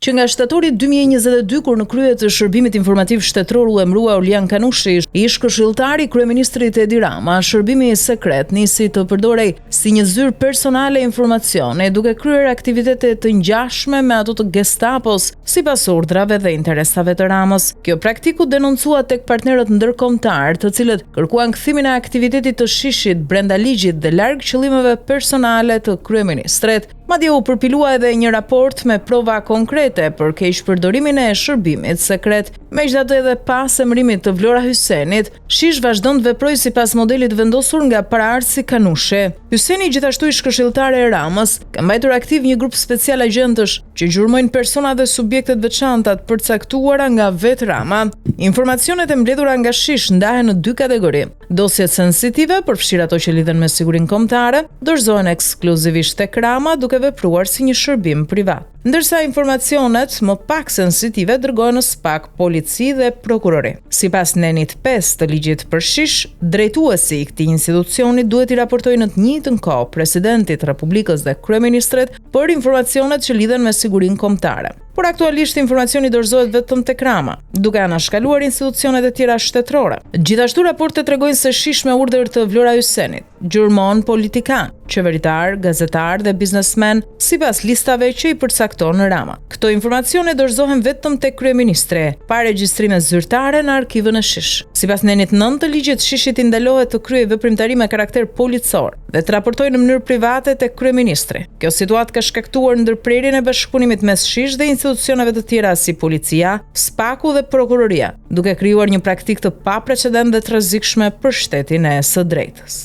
që nga shtatori 2022 kur në krye të shërbimit informativ shtetëror u emërua Orlian Kanushi, ish këshilltari i kryeministrit Edi Rama, shërbimi sekret nisi të përdorej si një zyrë personale informacione, duke kryer aktivitete të ngjashme me ato të Gestapos, sipas urdrave dhe interesave të Ramës. Kjo praktikë u denoncua tek partnerët ndërkombëtar, të cilët kërkuan kthimin e aktivitetit të shishit brenda ligjit dhe larg qëllimeve personale të kryeministrit. Madje u përpilua edhe një raport me prova konkrete për keqpërdorimin e shërbimit sekret. Megjithatë, edhe pas emërimit të Vlora Hysenit, Shish vazhdon të veprojë sipas modelit vendosur nga paraardhësi Kanushi. Hyseni, gjithashtu ish këshilltare e Ramës, ka mbajtur aktiv një grup special agjentësh që gjurmojnë persona dhe subjektet veçanta të përcaktuara nga vetë Rama. Informacionet e mbledhura nga Shish ndahen në dy kategori. Dosjet sensitive, përfshirë ato që lidhen me sigurinë kombëtare, dorëzohen ekskluzivisht tek Rama, duke vepruar si një shërbim privat, ndërsa informacionet më pak sensitive dërgohen në SPAK, polici dhe prokurori. Sipas nenit 5 të ligjit për Shish, drejtuesi i këtij institucioni duhet i raportojë në të njëjtën kohë presidentit të Republikës dhe kryeministrit për informacionet që lidhen me sigurinë kombëtare. Por aktualisht informacioni dorëzohet vetëm tek Rama, duke anashkaluar institucionet e tjera shtetërore. Gjithashtu raportet tregojnë se Shish me urdhër të Vlora Hysenit gjurmon politikan, qeveritar, gazetar dhe biznesmen sipas listave që i përcakton Rama. Këto informacione dorëzohen vetëm tek kryeministri, pa regjistrime zyrtare në arkivën e Shish. Sipas nenit 9 të ligjit, Shishit i ndalohet të kryejë veprimtari me karakter policor dhe të raportojë në mënyrë private tek kryeministri. Kjo situatë ka shkaktuar ndërprerjen e bashkëpunimit mes Shish dhe institucioneve të tjera si policia, SPAK-u dhe prokuroria, duke krijuar një praktikë të paprecedent dhe të rrezikshme për shtetin e së drejtës.